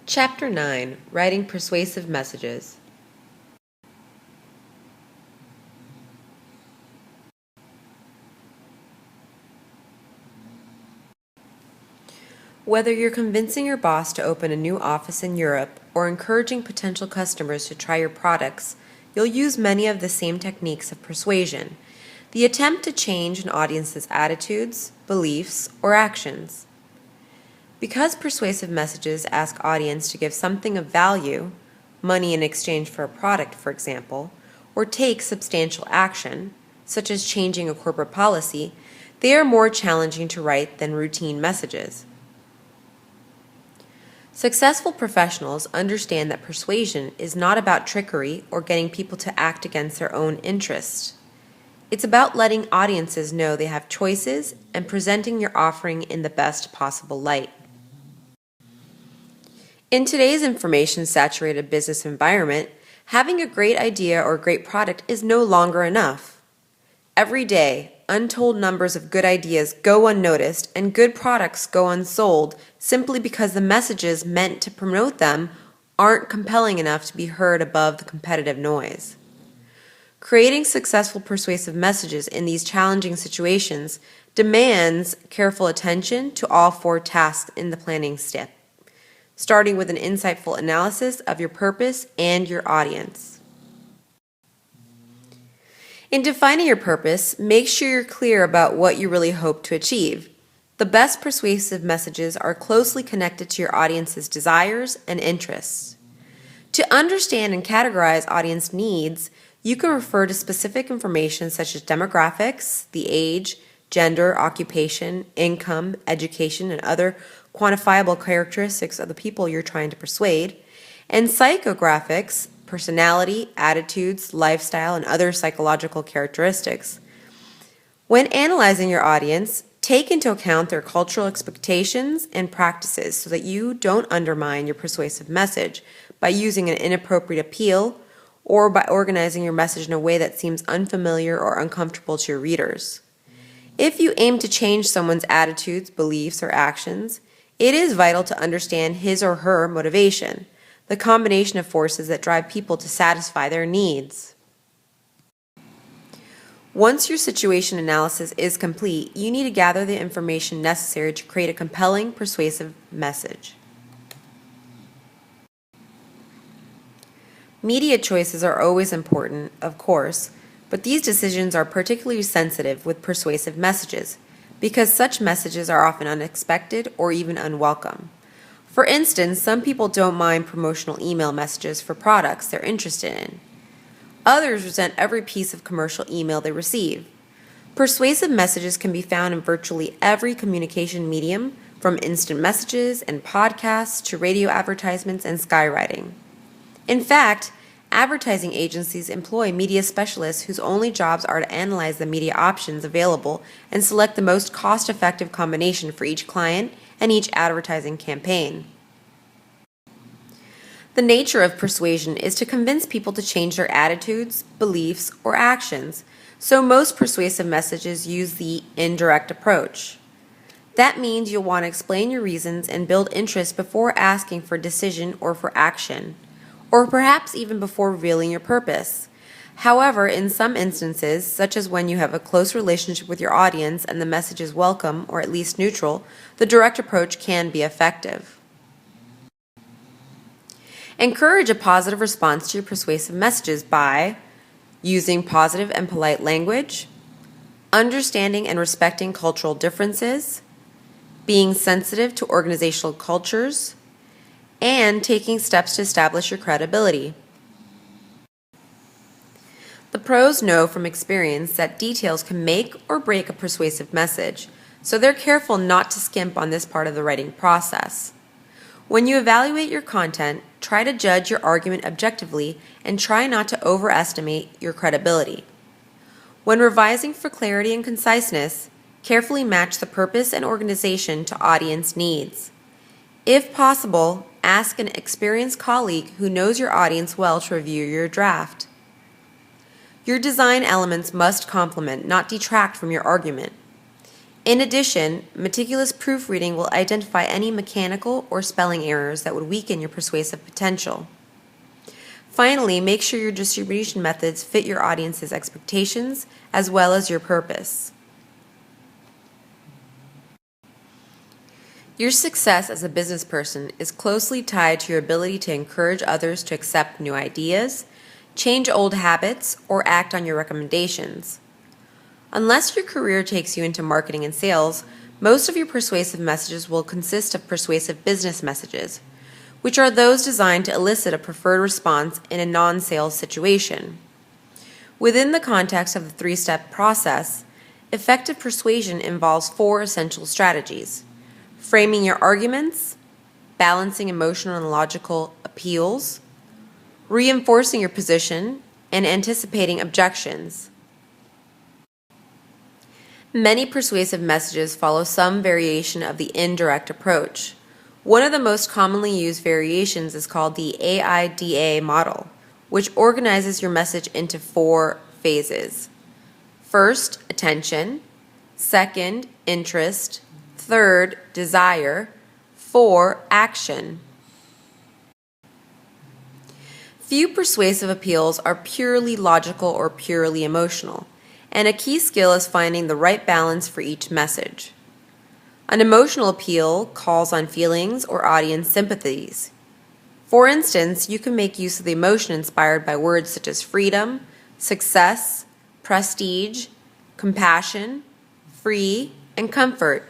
Chapter 9, Writing Persuasive Messages. Whether you're convincing your boss to open a new office in Europe or encouraging potential customers to try your products, you'll use many of the same techniques of persuasion, the attempt to change an audience's attitudes, beliefs, or actions. Because persuasive messages ask audience to give something of value, money in exchange for a product, for example, or take substantial action, such as changing a corporate policy, they are more challenging to write than routine messages. Successful professionals understand that persuasion is not about trickery or getting people to act against their own interests. It's about letting audiences know they have choices and presenting your offering in the best possible light. In today's information-saturated business environment, having a great idea or great product is no longer enough. Every day, untold numbers of good ideas go unnoticed and good products go unsold simply because the messages meant to promote them aren't compelling enough to be heard above the competitive noise. Creating successful persuasive messages in these challenging situations demands careful attention to all four tasks in the planning step, starting with an insightful analysis of your purpose and your audience. In defining your purpose, make sure you're clear about what you really hope to achieve. The best persuasive messages are closely connected to your audience's desires and interests. To understand and categorize audience needs, you can refer to specific information such as demographics, the age, gender, occupation, income, education, and other quantifiable characteristics of the people you're trying to persuade, and psychographics, personality, attitudes, lifestyle, and other psychological characteristics. When analyzing your audience, take into account their cultural expectations and practices so that you don't undermine your persuasive message by using an inappropriate appeal or by organizing your message in a way that seems unfamiliar or uncomfortable to your readers. If you aim to change someone's attitudes, beliefs, or actions, it is vital to understand his or her motivation, the combination of forces that drive people to satisfy their needs. Once your situation analysis is complete, you need to gather the information necessary to create a compelling, persuasive message. Media choices are always important, of course, but these decisions are particularly sensitive with persuasive messages because such messages are often unexpected or even unwelcome. For instance, some people don't mind promotional email messages for products they're interested in. Others resent every piece of commercial email they receive. Persuasive messages can be found in virtually every communication medium, from instant messages and podcasts to radio advertisements and skywriting. In fact, advertising agencies employ media specialists whose only jobs are to analyze the media options available and select the most cost-effective combination for each client and each advertising campaign. The nature of persuasion is to convince people to change their attitudes, beliefs, or actions, so most persuasive messages use the indirect approach. That means you'll want to explain your reasons and build interest before asking for decision or for action, or perhaps even before revealing your purpose. However, in some instances, such as when you have a close relationship with your audience and the message is welcome or at least neutral, the direct approach can be effective. Encourage a positive response to your persuasive messages by using positive and polite language, understanding and respecting cultural differences, being sensitive to organizational cultures, and taking steps to establish your credibility. The pros know from experience that details can make or break a persuasive message, so they're careful not to skimp on this part of the writing process. When you evaluate your content, try to judge your argument objectively and try not to overestimate your credibility. When revising for clarity and conciseness, carefully match the purpose and organization to audience needs. If possible, ask an experienced colleague who knows your audience well to review your draft. Your design elements must complement, not detract from your argument. In addition, meticulous proofreading will identify any mechanical or spelling errors that would weaken your persuasive potential. Finally, make sure your distribution methods fit your audience's expectations as well as your purpose. Your success as a business person is closely tied to your ability to encourage others to accept new ideas, change old habits, or act on your recommendations. Unless your career takes you into marketing and sales, most of your persuasive messages will consist of persuasive business messages, which are those designed to elicit a preferred response in a non-sales situation. Within the context of the three-step process, effective persuasion involves four essential strategies: framing your arguments, balancing emotional and logical appeals, reinforcing your position, and anticipating objections. Many persuasive messages follow some variation of the indirect approach. One of the most commonly used variations is called the AIDA model, which organizes your message into four phases. First, attention. Second, interest. Third, desire. 4, action. Few persuasive appeals are purely logical or purely emotional, and a key skill is finding the right balance for each message. An emotional appeal calls on feelings or audience sympathies. For instance, you can make use of the emotion inspired by words such as freedom, success, prestige, compassion, free, and comfort.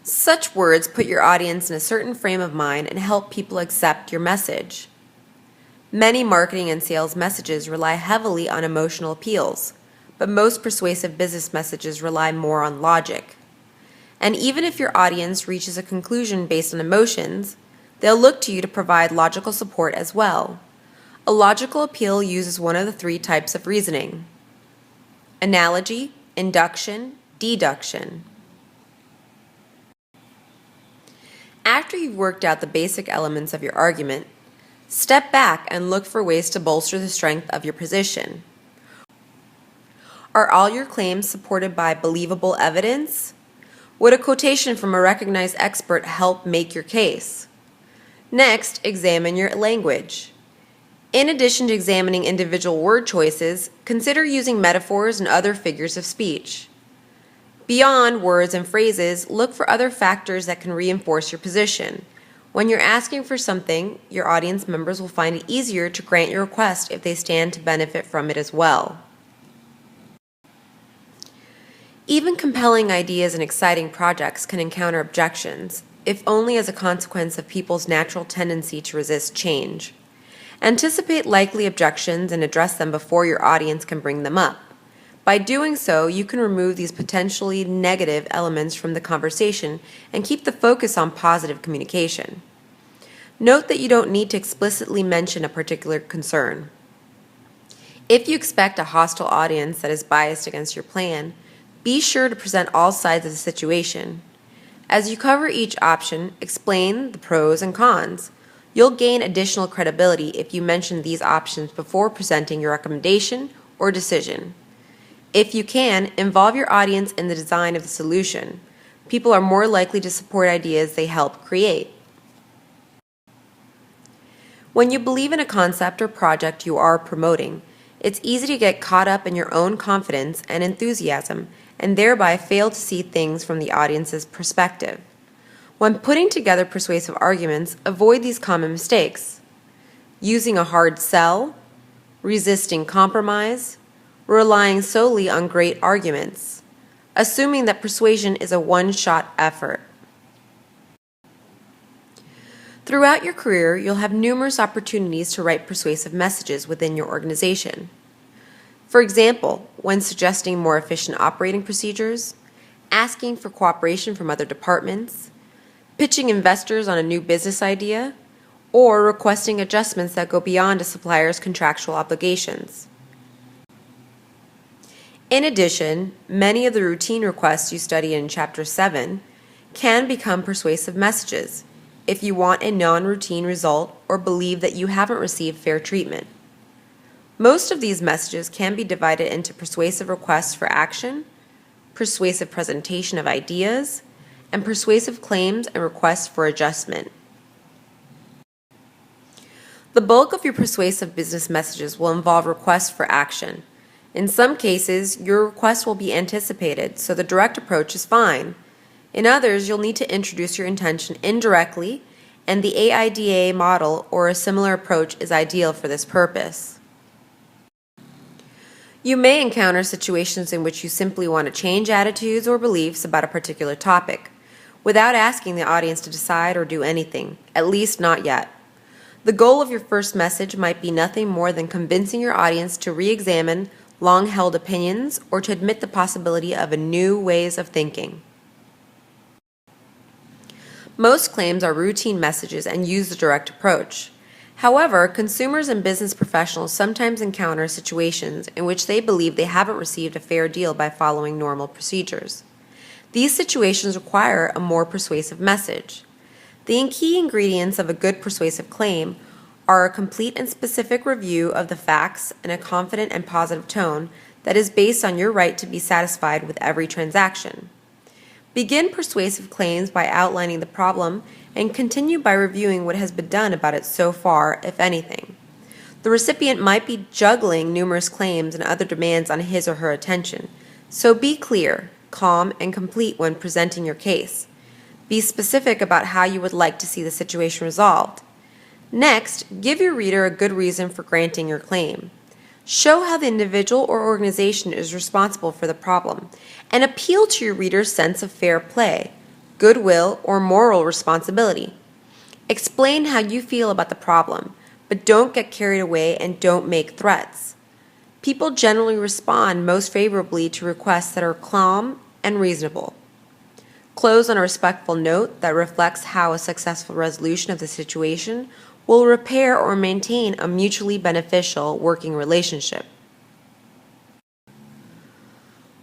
Such words put your audience in a certain frame of mind and help people accept your message. Many marketing and sales messages rely heavily on emotional appeals, but most persuasive business messages rely more on logic. And even if your audience reaches a conclusion based on emotions, they'll look to you to provide logical support as well. A logical appeal uses one of the three types of reasoning: analogy, induction, deduction. After you've worked out the basic elements of your argument, step back and look for ways to bolster the strength of your position. Are all your claims supported by believable evidence? Would a quotation from a recognized expert help make your case? Next, examine your language. In addition to examining individual word choices, consider using metaphors and other figures of speech. Beyond words and phrases, look for other factors that can reinforce your position. When you're asking for something, your audience members will find it easier to grant your request if they stand to benefit from it as well. Even compelling ideas and exciting projects can encounter objections, if only as a consequence of people's natural tendency to resist change. Anticipate likely objections and address them before your audience can bring them up. By doing so, you can remove these potentially negative elements from the conversation and keep the focus on positive communication. Note that you don't need to explicitly mention a particular concern. If you expect a hostile audience that is biased against your plan, be sure to present all sides of the situation. As you cover each option, explain the pros and cons. You'll gain additional credibility if you mention these options before presenting your recommendation or decision. If you can, involve your audience in the design of the solution. People are more likely to support ideas they help create. When you believe in a concept or project you are promoting, it's easy to get caught up in your own confidence and enthusiasm and thereby fail to see things from the audience's perspective. When putting together persuasive arguments, avoid these common mistakes: using a hard sell, resisting compromise, relying solely on great arguments, assuming that persuasion is a one-shot effort. Throughout your career, you'll have numerous opportunities to write persuasive messages within your organization. For example, when suggesting more efficient operating procedures, asking for cooperation from other departments, pitching investors on a new business idea, or requesting adjustments that go beyond a supplier's contractual obligations. In addition, many of the routine requests you study in Chapter 7 can become persuasive messages if you want a non-routine result or believe that you haven't received fair treatment. Most of these messages can be divided into persuasive requests for action, persuasive presentation of ideas, and persuasive claims and requests for adjustment. The bulk of your persuasive business messages will involve requests for action. In some cases, your request will be anticipated, so the direct approach is fine. In others, you'll need to introduce your intention indirectly, and the AIDA model or a similar approach is ideal for this purpose. You may encounter situations in which you simply want to change attitudes or beliefs about a particular topic, without asking the audience to decide or do anything, at least not yet. The goal of your first message might be nothing more than convincing your audience to re-examine long-held opinions or to admit the possibility of a new ways of thinking. Most claims are routine messages and use the direct approach. However, consumers and business professionals sometimes encounter situations in which they believe they haven't received a fair deal by following normal procedures. These situations require a more persuasive message. The key ingredients of a good persuasive claim are a complete and specific review of the facts and a confident and positive tone that is based on your right to be satisfied with every transaction. Begin persuasive claims by outlining the problem and continue by reviewing what has been done about it so far, if anything. The recipient might be juggling numerous claims and other demands on his or her attention, so be clear, calm, and complete when presenting your case. Be specific about how you would like to see the situation resolved. Next, give your reader a good reason for granting your claim. Show how the individual or organization is responsible for the problem, and appeal to your reader's sense of fair play, goodwill, or moral responsibility. Explain how you feel about the problem, but don't get carried away and don't make threats. People generally respond most favorably to requests that are calm and reasonable. Close on a respectful note that reflects how a successful resolution of the situation will repair or maintain a mutually beneficial working relationship.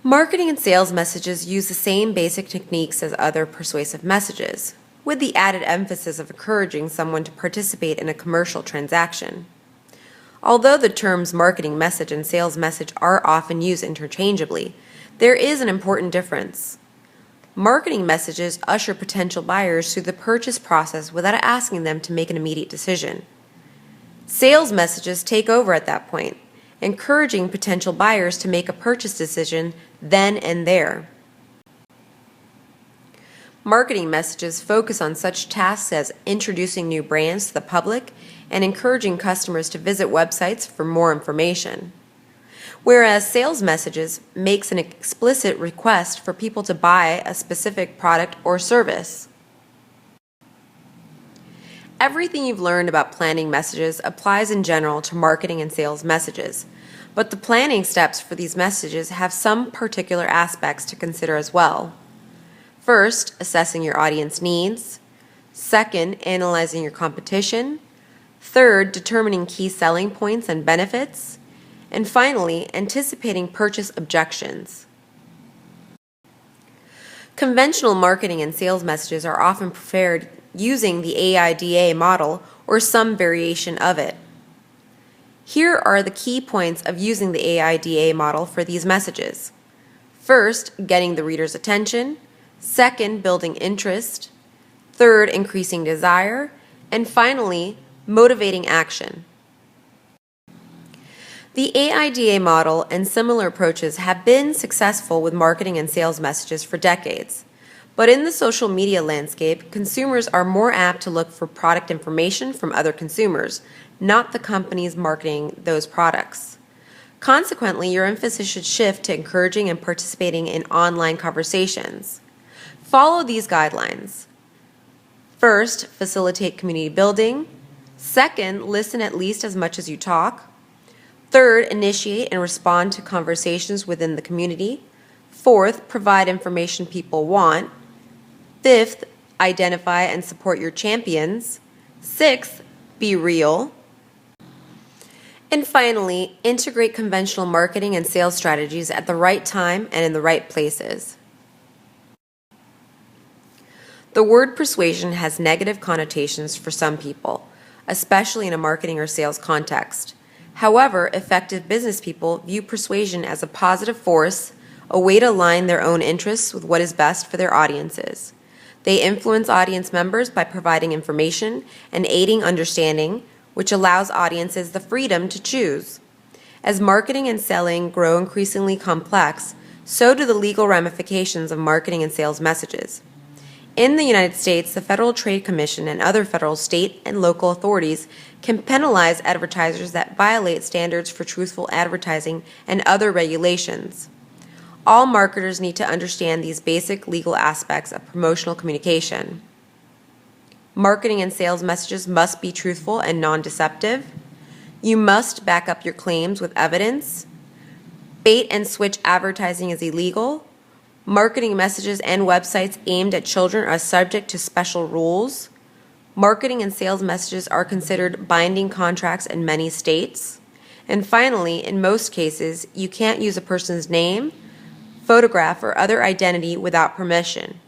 Marketing and sales messages use the same basic techniques as other persuasive messages, with the added emphasis of encouraging someone to participate in a commercial transaction. Although the terms marketing message and sales message are often used interchangeably, there is an important difference. Marketing messages usher potential buyers through the purchase process without asking them to make an immediate decision. Sales messages take over at that point, encouraging potential buyers to make a purchase decision then and there. Marketing messages focus on such tasks as introducing new brands to the public and encouraging customers to visit websites for more information. Whereas sales messages makes an explicit request for people to buy a specific product or service. Everything you've learned about planning messages applies in general to marketing and sales messages, but the planning steps for these messages have some particular aspects to consider as well. First, assessing your audience needs. Second, analyzing your competition. Third, determining key selling points and benefits. And finally, anticipating purchase objections. Conventional marketing and sales messages are often prepared using the AIDA model or some variation of it. Here are the key points of using the AIDA model for these messages. First, getting the reader's attention. Second, building interest. Third, increasing desire. And finally, motivating action. The AIDA model and similar approaches have been successful with marketing and sales messages for decades. But in the social media landscape, consumers are more apt to look for product information from other consumers, not the companies marketing those products. Consequently, your emphasis should shift to encouraging and participating in online conversations. Follow these guidelines. First, facilitate community building. Second, listen at least as much as you talk. Third, initiate and respond to conversations within the community. Fourth, provide information people want. Fifth, identify and support your champions. Sixth, be real. And finally, integrate conventional marketing and sales strategies at the right time and in the right places. The word persuasion has negative connotations for some people, especially in a marketing or sales context. However, effective business people view persuasion as a positive force, a way to align their own interests with what is best for their audiences. They influence audience members by providing information and aiding understanding, which allows audiences the freedom to choose. As marketing and selling grow increasingly complex, so do the legal ramifications of marketing and sales messages. In the United States, the Federal Trade Commission and other federal, state, and local authorities can penalize advertisers that violate standards for truthful advertising and other regulations. All marketers need to understand these basic legal aspects of promotional communication. Marketing and sales messages must be truthful and non-deceptive. You must back up your claims with evidence. Bait and switch advertising is illegal. Marketing messages and websites aimed at children are subject to special rules. Marketing and sales messages are considered binding contracts in many states. And finally, in most cases, you can't use a person's name, photograph, or other identity without permission.